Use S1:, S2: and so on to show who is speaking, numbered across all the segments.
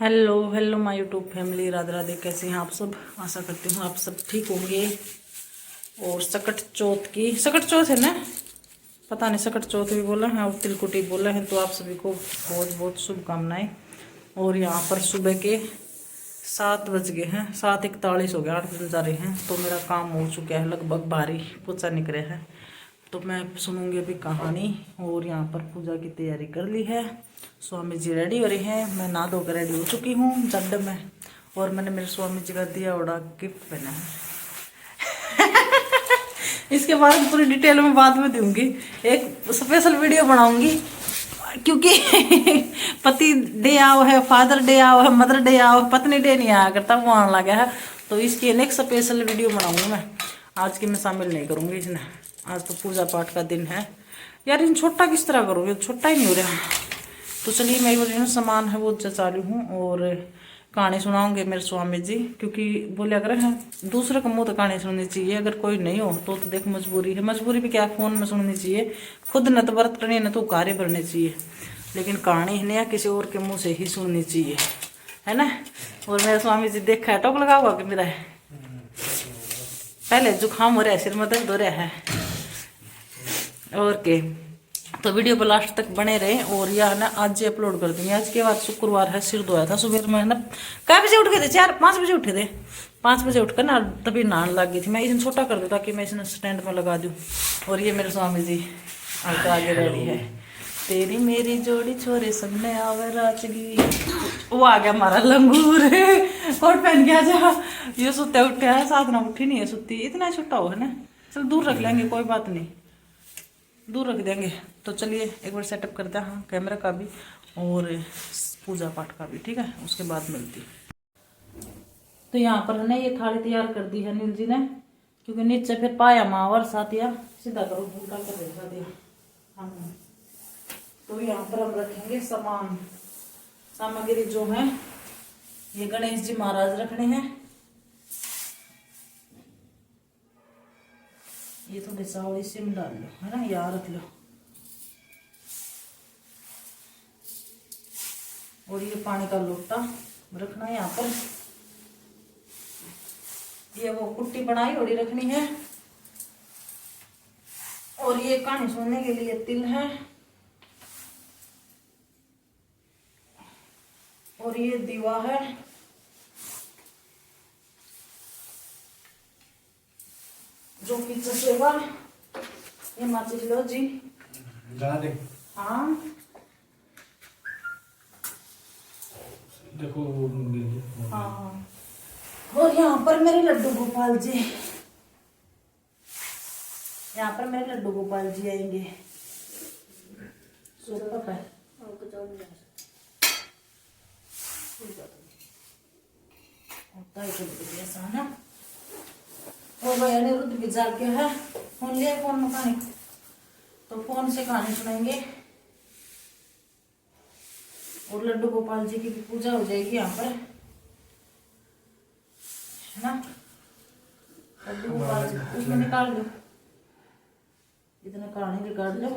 S1: Hello hello my YouTube family, Radhe Radhe. कैसे हैं आप सब? आशा करती हूँ आप सब ठीक होंगे। और सकट चौथ है ना, पता नहीं सकट चौथ भी बोला है और तिलकुटी बोला है। तो आप सभी को बहुत बहुत शुभकामनाएं। और यहाँ पर सुबह के 7 बज गए हैं, 7:41 हो गया, 8 बजे जा रहे हैं। तो मेरा काम हो चुका है लगभग, भारी पोछा निकले है। तो मैं सुनूंगी अभी कहानी। और यहाँ पर पूजा की तैयारी कर ली है, स्वामी जी रेडी हो रहे हैं। मैं नहा धोकर रेडी हो चुकी हूँ जड्ड में। और मैंने मेरे स्वामी जी का दिया उड़ा गिफ्ट पहना है। इसके बारे में पूरी डिटेल में बाद में दूंगी, एक स्पेशल वीडियो बनाऊंगी। क्योंकि पति डे आओ है, फादर डे आओ है, मदर डे आओ है, पत्नी डे नहीं आया करता, वो आने लगा है। तो इसकी नेक्स्ट स्पेशल वीडियो बनाऊंगी मैं। आज की मैं शामिल नहीं करूंगी इसने। आज तो पूजा पाठ का दिन है यार। इन छोटा किस तरह करूँगी, छोटा ही नहीं हो रहा। तो चलिए मैं जो सामान है वो जचा रही हूँ। और कहानी सुनाऊंगे मेरे स्वामी जी, क्योंकि बोले अगर है दूसरे को मुँह तो कहानी सुननी चाहिए। अगर कोई नहीं हो तो देख मजबूरी है, मजबूरी भी क्या फ़ोन में सुननी चाहिए। खुद न तो व्रत करनी न तो कार्य भरने चाहिए, लेकिन कहानी है ना किसी और के मुँह से ही सुननी चाहिए, है ना। और मेरे स्वामी जी देखा है, टोक लगा हुआ कि मेरा है पहले जुकाम हो रहा है, सिर में दर्द हो रहा है। और के तो वीडियो पर लास्ट तक बने रहे। और यह ना आज ही अपलोड कर दूंगी। आज के बाद शुक्रवार है, सिर धोया था सुबह में ना। कै बजे उठ गए थे? 4-5 बजे उठे थे। 5 बजे उठकर ना तभी नहाने लग गई थी। मैं इसे छोटा कर दूँ ताकि मैं इसे स्टैंड में लगा दूँ। और ये मेरे स्वामी जी आगे रेडी है। तेरी मेरी जोड़ी छोरे सबने आवे राजगी। वो आ गया हमारा लंगूर, कोट पहन के आ जा। ये सुते उठे है, साथ ना उठी नहीं है, सुती इतना छोटा हो है ना। चल दूर रख लेंगे, कोई बात नहीं, दूर रख देंगे। तो चलिए एक बार सेटअप करते हैं, हाँ, कैमरा का भी और पूजा पाठ का भी, ठीक है। उसके बाद मिलती। तो यहाँ पर है ना ये थाली तैयार कर दी है नील जी ने, क्योंकि नीचे फिर पाया मावर साथ या सीधा करो उल्टा कर देगा दिया। हाँ, तो यहाँ पर हम रखेंगे सामग्री जो है। ये गणेश जी महाराज रखने हैं। ये थोड़ी सावली सिम डाल लो, है ना, यहाँ रख लो। और ये पानी का लोटा रखना है यहाँ पर। ये वो कुट्टी बनाई होड़ी रखनी है। और ये कहानी सुनने के लिए तिल है। और ये दीवा है। जो पीछे सेवा, ये माचिस लो जी, जला दे। हाँ देखो। हाँ, और यहाँ पर मेरे लड्डू गोपाल जी, यहाँ पर मेरे लड्डू गोपाल जी आएंगे। होता है तो ऐसा ना। और भैया ने रुद्र भी जाग के है, फोन लिया, फोन में कहानी, तो फोन से कहानी सुनाएंगे। और लड्डू गोपाल जी की पूजा हो जाएगी यहाँ पर, है ना। लड्डू गोपाल जी उसमें निकाल लो, इतना कहानी रिकॉर्ड लो।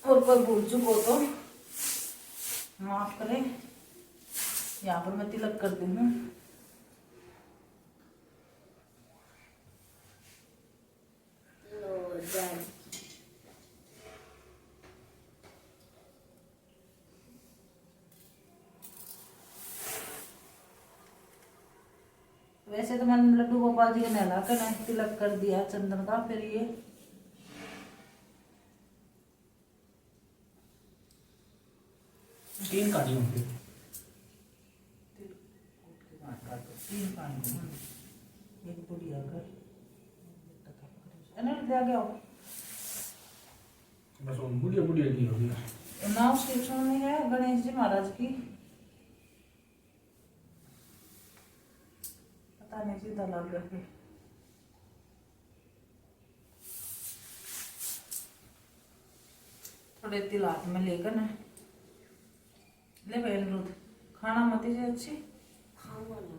S1: और कोई भूल चुक हो तो माफ करें। यहाँ पर मैं तिलक कर दी हूँ। वैसे तो मैंने लड्डू गोपाल जी को नहला कर तिलक कर दिया चंदन का। फिर ये तीन काटी होंगे, तीन काटी, एक बुढ़िया कर ले गया बस। बुढ़िया बुढ़िया की होगी ना, उसकी सुननी है गणेश जी महाराज की। पता नहीं सीधा लग गया। थोड़े तिल हाथ में लेकर ना ले भाई अनिरुद्ध, खाना मत ही अच्छी खाऊंगा ना।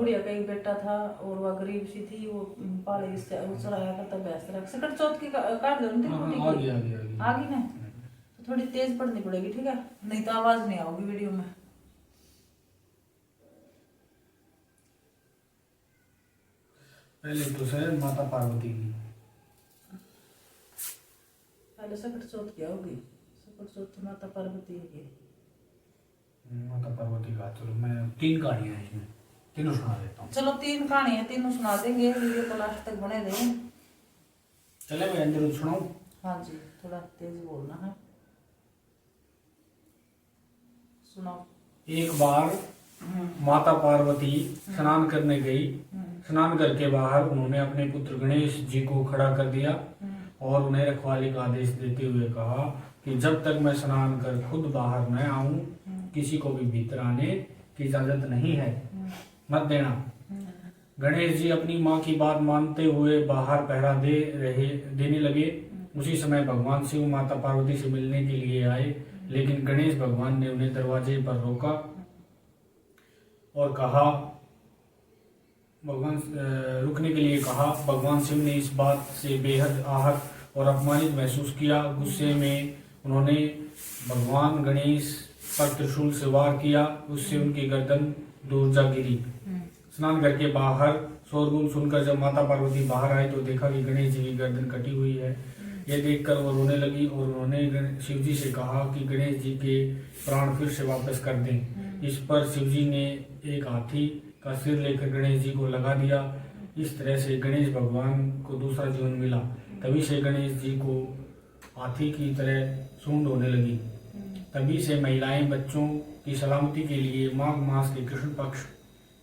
S1: बुढ़िया का एक बेटा था और वह गरीब सी थी, वो पाले से चढ़ाया करता भैंस रख। सकट चौथ की काट दो आ गई ना, तो थोड़ी तेज पढ़नी पड़ेगी, ठीक है, नहीं तो आवाज नहीं आओगी वीडियो में।
S2: पहले तो सर माता पार्वती की,
S1: पहले सकट चौथ क्या होगी? सकट चौथ तो माता पार्वती की,
S2: माता पार्वती का। चलो मैं 3 कहानियां हैं इसमें, तीनों सुना देता हूँ।
S1: चलो 3 कहानी है, तीनों सुना देंगे, वीडियो को लास्ट तक बने देंगे।
S2: चले मैं अंदर सुनाऊं?
S1: हाँ जी, थोड़ा तेज बोलना है, सुनाओ।
S2: एक बार माता पार्वती स्नान करने गई। स्नान करके बाहर उन्होंने अपने पुत्र गणेश जी को खड़ा कर दिया और उन्हें रखवाली का आदेश देते हुए कहा कि जब तक मैं स्नान कर खुद बाहर न आऊं, किसी को भी भीतर आने की इजाजत नहीं है, मत देना। गणेश जी अपनी माँ की बात मानते हुए बाहर पहरा देने लगे। उसी समय भगवान शिव माता पार्वती से मिलने के लिए आए, लेकिन गणेश भगवान ने उन्हें दरवाजे पर रोका और कहा, रुकने के लिए कहा। भगवान शिव ने इस बात से बेहद आहत और अपमानित महसूस किया। गुस्से में उन्होंने भगवान गणेश पर त्रिशूल से वार किया। उससे उनकी गर्दन दूर जा गिरी। स्नान करके बाहर शोरगुल सुनकर जब माता पार्वती बाहर आए तो देखा कि गणेश जी की गर्दन कटी हुई है। यह देखकर वो रोने लगी और उन्होंने शिव जी से कहा कि गणेश जी के प्राण फिर से वापस कर दें। इस पर शिव जी ने एक हाथी का सिर लेकर गणेश जी को लगा दिया। इस तरह से गणेश भगवान को दूसरा जीवन मिला। तभी से गणेश जी को हाथी की तरह सूंड होने लगी। तभी से महिलाएं बच्चों की सलामती के लिए माघ मास के कृष्ण पक्ष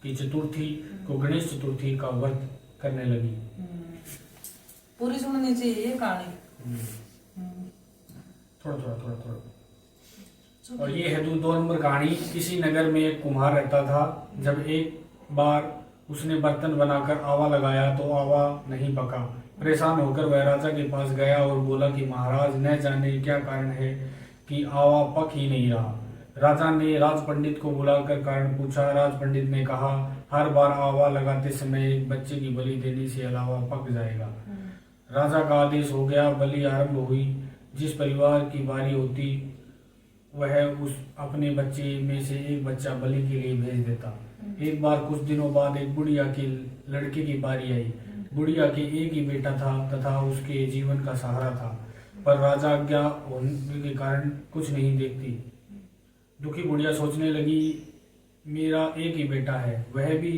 S2: की चतुर्थी को गणेश चतुर्थी का व्रत करने लगी।
S1: पूरी सुननी चाहिए ये कहानी।
S2: थोड़ा। और ये है 2 नंबर कहानी। किसी नगर में एक कुम्हार रहता था। जब एक बार उसने बर्तन बनाकर आवा लगाया तो आवा नहीं पका। परेशान होकर वह राजा के पास गया और बोला कि महाराज, न जाने क्या कारण है कि आवा पक ही नहीं रहा। राजा ने राज पंडित को बुलाकर कारण पूछा। राज पंडित ने कहा, हर बार आवा लगाते समय एक बच्चे की बलि देने से अलावा पक जाएगा। राजा का आदेश हो गया। बलि आरंभ हुई। जिस परिवार की बारी होती वह उस अपने बच्चे में से एक बच्चा बलि के लिए भेज देता। एक बार कुछ दिनों बाद एक बुढ़िया के लड़के की बारी आई। बुढ़िया के एक ही बेटा था तथा उसके जीवन का सहारा था, पर राजा आज्ञा होने के कारण कुछ नहीं देखती। दुखी बुढ़िया सोचने लगी, मेरा एक ही बेटा है, वह भी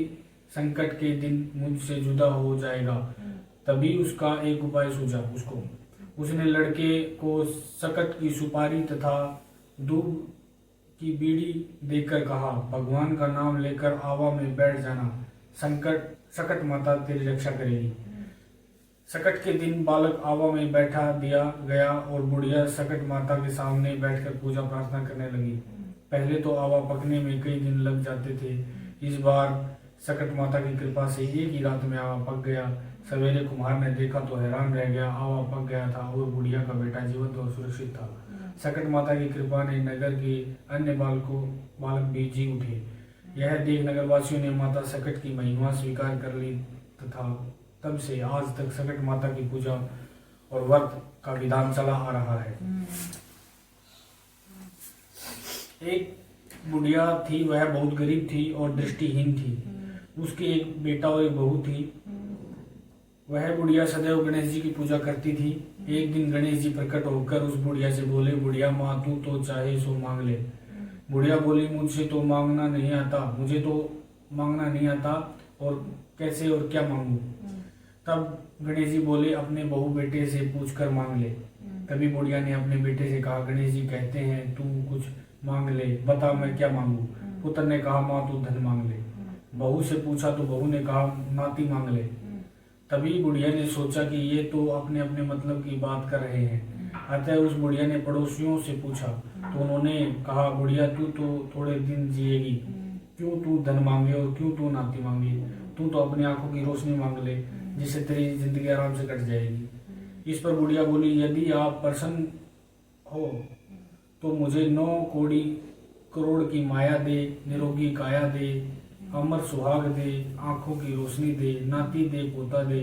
S2: संकट के दिन मुझसे जुदा हो जाएगा। तभी उसका एक उपाय सूझा उसको। उसने लड़के को सकट की सुपारी तथा दूब की बीड़ी देकर कहा, भगवान का नाम लेकर आवा में बैठ जाना, सकट माता तेरी रक्षा करेगी। सकट के दिन बालक आवा में बैठा दिया गया और बुढ़िया सकट माता के सामने बैठकर पूजा प्रार्थना करने लगी। पहले तो आवा पकने में कई दिन लग जाते थे। इस बार सकट माता की कृपा से एक ही रात में आवा पक गया। सवेरे कुम्हार ने देखा तो हैरान रह गया। आवा पक गया था और बुढ़िया का बेटा जीवित और सुरक्षित था। सकट माता की कृपा ने नगर के अन्य बालक भी जी उठे। यह देख नगरवासियों ने माता सकट की महिमा स्वीकार कर ली तथा तब से आज तक सकट माता की पूजा और व्रत का विधान चला आ रहा है। एक बुढ़िया थी, वह बहुत गरीब थी और दृष्टिहीन थी। उसके एक बेटा और एक बहू थी। वह बुढ़िया सदैव गणेश जी की पूजा करती थी। एक दिन गणेश जी प्रकट होकर उस बुढ़िया से बोले, बुढ़िया माँ, तू तो चाहे सो मांग ले। बुढ़िया बोली, मुझे तो मांगना नहीं आता, मुझे तो मांगना नहीं आता, और कैसे और क्या मांगू। तब गणेश जी बोले, अपने बहू बेटे से पूछकर मांग ले। तभी बुढ़िया ने अपने बेटे से कहा, गणेश जी कहते हैं तू कुछ मांग ले, बता मैं क्या मांगू। पुत्र ने कहा, माँ तू धन मांग ले। बहू से पूछा तो बहू ने कहा, नाती मांग ले। तभी बुढ़िया ने सोचा कि ये तो अपने अपने मतलब की बात कर रहे हैं। अतः उस बुढ़िया ने पड़ोसियों से पूछा तो उन्होंने कहा, बुढ़िया तू तो थोड़े दिन जिएगी, क्यों तू धन मांगे और क्यों तू नाती मांगे। तू तो अपनी आंखों की रोशनी मांग ले, जिससे तेरी जिंदगी आराम से कट जाएगी। इस पर बुढ़िया बोली, यदि आप प्रसन्न हो तो मुझे 9 करोड़ की माया दे, निरोगी काया दे, अमर सुहाग दे, आंखों की रोशनी दे, नाती दे, पोता दे,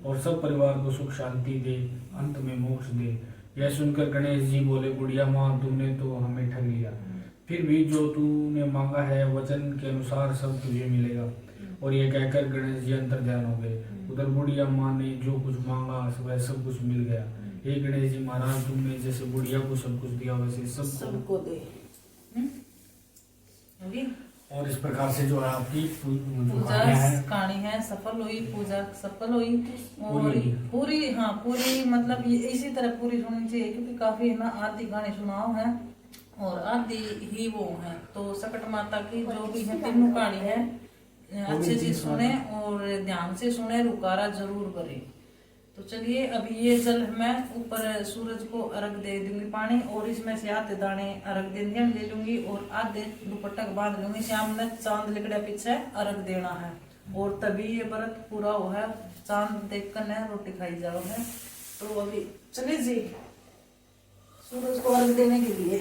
S2: और सब परिवार को सुख शांति दे, अंत में मोक्ष दे। यह सुनकर गणेश जी बोले, बुढ़िया माँ, तुमने तो हमें ठग लिया। फिर भी जो तूने मांगा है वचन के अनुसार सब तुझे मिलेगा। और ये कहकर गणेश जी अंतर ध्यान हो गए। उधर बुढ़िया माँ ने जो कुछ मांगा वह सब कुछ मिल गया। हे गणेश जी महाराज, तुमने जैसे बुढ़िया को सब कुछ दिया वैसे
S1: सबको दे। होगी?
S2: और इस प्रकार से जो है आपकी
S1: पूजा कहानी है सफल हुई, पूजा सफल हुई और पूरी हाँ पूरी मतलब इसी तरह पूरी होनी चाहिए, क्योंकि काफी है ना आदि गाने सुनाओ है और आदि ही वो है। तो सकट माता की जो भी है तीनों कहानी है अच्छे से सुने और ध्यान से सुने, रुकारा जरूर करे। तो चलिए अभी ये जल मैं ऊपर सूरज को अर्घ दे दूंगी पानी, और इसमें से आधे दाने अर्घ व्यंजन ले लूंगी और आधे दुपट्टा बांध लूंगी। शाम में चांद लिकड़े पीछे अर्घ देना है और तभी ये व्रत पूरा हो है। चांद देख कर न रोटी खाई जाओ है। तो अभी चलिए जी सूरज को अर्घ देने के लिए